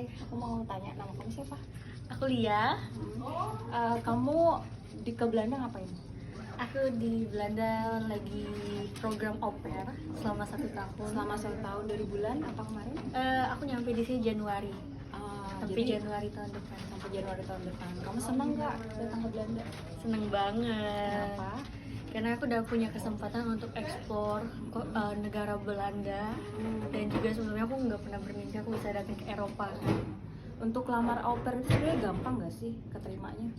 Hai, aku mau tanya, nama kamu siapa? Aku Lia. Kamu ke Belanda ngapain? Aku di Belanda lagi program au pair selama 1 tahun. Selama 1 tahun dari bulan apa kemarin? Aku nyampe di sini Januari. Sampai Jadi Januari tahun depan. sampai Januari tahun depan. Kamu senang nggak datang ke Belanda? Seneng banget. Kenapa? Karena aku udah punya kesempatan untuk eksplor negara Belanda dan juga sebelumnya aku nggak pernah bermimpi aku bisa datang ke Eropa. Untuk lamar au pair itu sebenarnya gampang nggak sih keterimanya?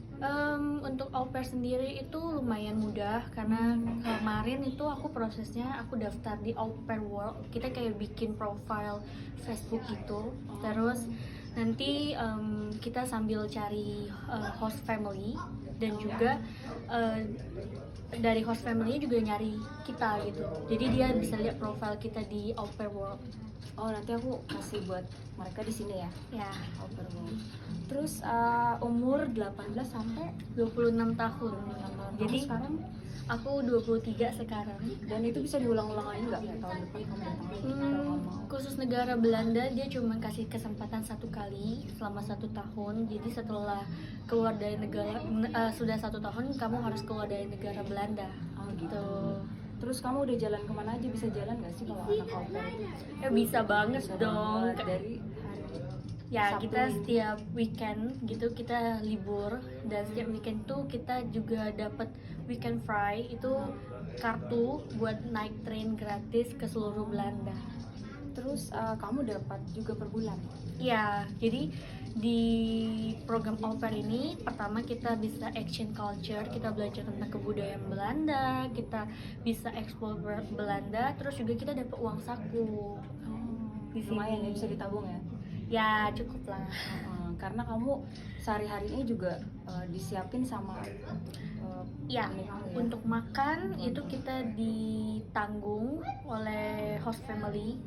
Untuk au pair sendiri itu lumayan mudah karena kemarin itu aku prosesnya aku daftar di Au Pair World. Kita kayak bikin profile Facebook gitu. Terus nanti kita sambil cari host family dan juga dari host family juga nyari kita gitu. Jadi dia bisa lihat profile kita di Au Pair World. Oh, nanti aku kasih buat mereka di sini ya. Ya, Au pair world. Terus umur 18 sampai 26 tahun. 26 tahun. Jadi Kamu sekarang aku 23 sekarang. dan itu bisa diulang-ulang lagi nggak kayak tahun depan kamu datang lagi kalau kamu mau? Khusus negara Belanda dia cuma kasih kesempatan 1 kali selama 1 tahun. Jadi setelah keluar dari negara sudah 1 tahun kamu harus keluar dari negara Belanda. Oh gitu. Terus kamu udah jalan kemana aja? Bisa jalan nggak sih kalau anak au pair itu? Ya bisa banget Bisa dong. banget. Dari hari Ya Sabtu kita Minggu. setiap weekend gitu kita libur dan setiap weekend tuh kita juga dapat weekend free itu kartu buat naik train gratis ke seluruh Belanda. Terus kamu dapat juga per bulan. Ya, jadi di program au pair ini pertama kita bisa exchange culture, kita belajar tentang kebudayaan Belanda, kita bisa explore Belanda, terus juga kita dapat uang saku. Di sini. Lumayan ya, bisa ditabung ya. Ya cukup lah. Karena kamu sehari-harinya juga disiapin sama Ya, ini kamu ya. untuk makan itu kita ditanggung oleh host family.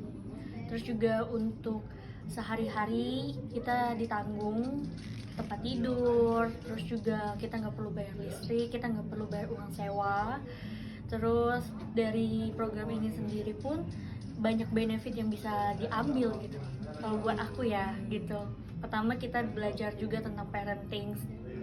Terus juga untuk sehari-hari kita ditanggung tempat tidur, terus juga kita nggak perlu bayar listrik, kita nggak perlu bayar uang sewa. Terus dari program ini sendiri pun banyak benefit yang bisa diambil gitu. Kalau buat aku ya gitu. Pertama kita belajar juga tentang parenting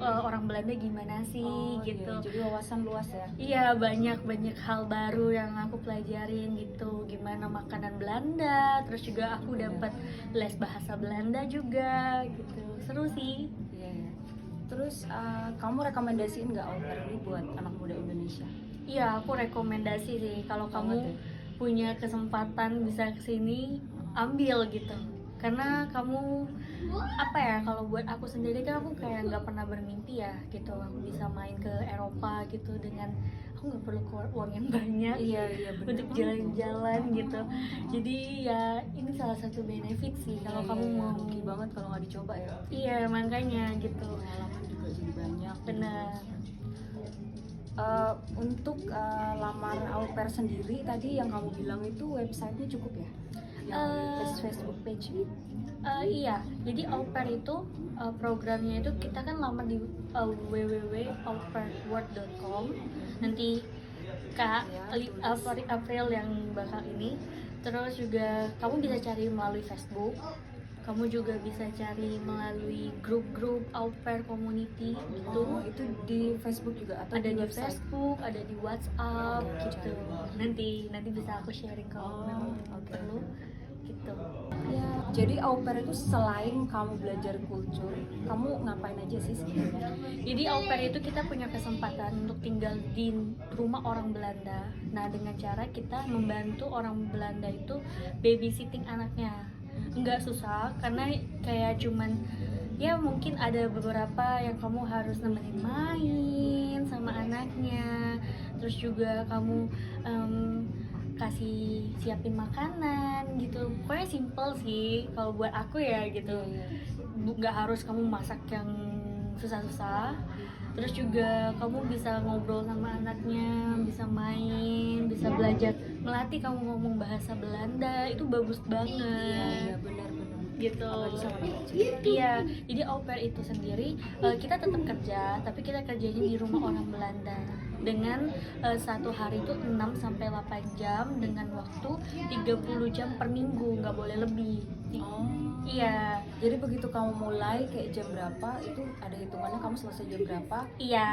orang Belanda gimana sih gitu. Iya, jadi wawasan luas ya. Iya, banyak hal baru yang aku pelajarin gitu. Gimana makanan Belanda, terus juga aku dapat les bahasa Belanda juga gitu. Seru sih. Iya. Terus kamu rekomendasiin nggak au pair ini buat anak muda Indonesia? Iya, aku rekomendasi sih kalau kamu Banget ya. punya kesempatan bisa kesini, ambil gitu. Karena kamu apa ya, kalau buat aku sendiri kan aku kayak nggak pernah bermimpi ya gitu aku bisa main ke Eropa gitu dengan aku nggak perlu keluar uang yang banyak Iya benar. untuk jalan-jalan gitu. Jadi ya ini salah satu benefit sih kalau kamu mau. Rugi banget kalau nggak dicoba ya. Iya makanya gitu. Pengalaman juga jadi banyak. Benar. Untuk lamar au pair sendiri tadi yang kamu bilang itu websitenya cukup ya? Yang Facebook page gitu. Iya, jadi au pair itu programnya itu kita kan lamar di www.aupairworld.com. Nanti Kak April yang bakal ini. Terus juga kamu bisa cari melalui Facebook. Kamu juga bisa cari melalui grup-grup au pair community gitu. Itu di Facebook juga atau Ada di website? Facebook, ada di WhatsApp gitu. Nanti bisa aku sharing kalau memang perlu gitu. Ya, jadi au pair itu selain kamu belajar kultur, kamu ngapain aja sih sebenarnya? Jadi au pair itu kita punya kesempatan untuk tinggal di rumah orang Belanda. Nah, dengan cara kita membantu orang Belanda itu babysitting anaknya. Nggak susah karena kayak cuman ya mungkin ada beberapa yang kamu harus nemenin main sama anaknya. Terus juga kamu kasih siapin makanan gitu. Pokoknya simple sih kalau buat aku ya gitu. Nggak harus kamu masak yang susah-susah. Terus juga kamu bisa ngobrol sama anaknya, bisa main, bisa belajar, melatih kamu ngomong bahasa Belanda, itu bagus banget. Iya benar-benar. Gitu. Apalagi sama anak kecil. Iya, jadi au pair itu sendiri kita tetap kerja, tapi kita kerjanya di rumah orang Belanda. dengan satu hari itu 6 sampai 8 jam dengan waktu 30 jam per minggu, nggak boleh lebih. Oh. Iya, Jadi begitu kamu mulai kayak jam berapa itu ada hitungannya kamu selesai jam berapa, iya.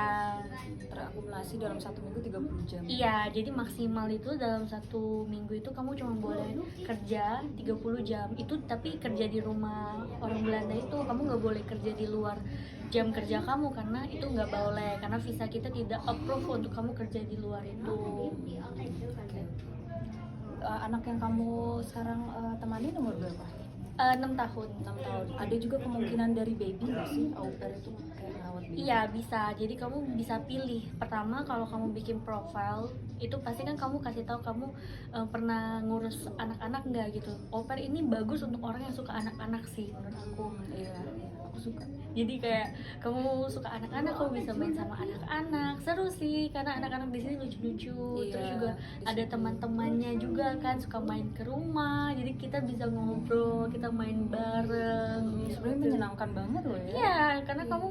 terakumulasi dalam 1 minggu 30 jam. Iya, jadi maksimal itu dalam 1 minggu itu kamu cuma boleh kerja 30 jam. Itu tapi kerja di rumah orang Belanda itu kamu nggak boleh kerja di luar jam kerja kamu karena itu nggak boleh karena visa kita tidak approve untuk kamu kerja di luar itu. Oke. Anak yang kamu sekarang temani nomor berapa? 6 tahun. 6 tahun. Ada juga kemungkinan dari baby nggak sih? Au pair itu kayak merawat baby. Iya bisa, jadi kamu bisa pilih. Pertama kalau kamu bikin profile itu pasti kan kamu kasih tahu kamu pernah ngurus anak-anak nggak gitu. Au pair ini bagus untuk orang yang suka anak-anak sih menurut aku. Iya, aku suka. Jadi kayak kamu suka anak-anak, kamu bisa main sama anak-anak, seru sih karena anak-anak di sini lucu-lucu. Iya, Terus juga di ada situ. teman-temannya juga kan suka main ke rumah, jadi kita bisa ngobrol, kita main bareng. Sebenarnya menyenangkan banget loh ya. Iya, karena kamu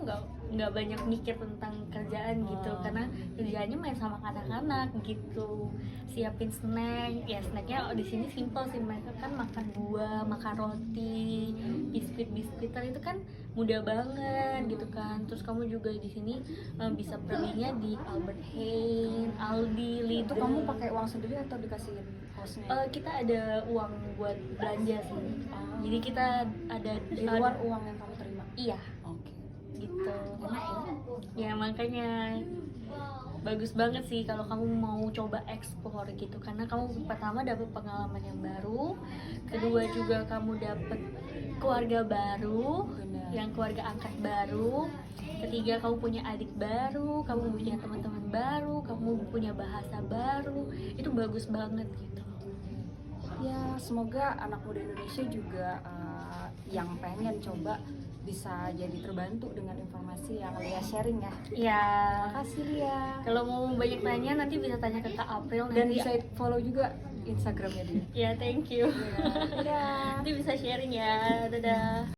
nggak banyak mikir tentang kerjaan gitu, Oh. karena kerjaannya main sama anak-anak gitu. Siapin snack, ya snacknya di sini simple sih, mereka kan makan buah, makan roti, biskuit-biskuitan itu kan mudah banget gitu kan. Terus kamu juga di sini bisa belinya di Albert Heijn, Aldi, Itu Lidl. kamu pakai uang sendiri atau dikasihin hostnya? Kita ada uang buat belanja sih. Oh. Jadi kita ada Di luar uang yang kamu terima. Iya, Oke. gitu. Enak ya? Ya makanya bagus banget sih kalau kamu mau coba ekspor gitu karena kamu pertama dapat pengalaman yang baru, kedua juga kamu dapat keluarga baru, Benar. yang keluarga angkat baru, ketiga kamu punya adik baru, kamu punya teman-teman baru, kamu punya bahasa baru, itu bagus banget gitu. Ya, semoga anak muda Indonesia juga yang pengen coba bisa jadi terbantu dengan informasi yang Lia sharing ya. Ya, Terima kasih Lia. kalau mau banyak tanya nanti bisa tanya ke Kak April Dan nanti. bisa follow juga Instagramnya dia. Ya, thank you. Ya, dadah. Nanti bisa sharing ya. Dadah.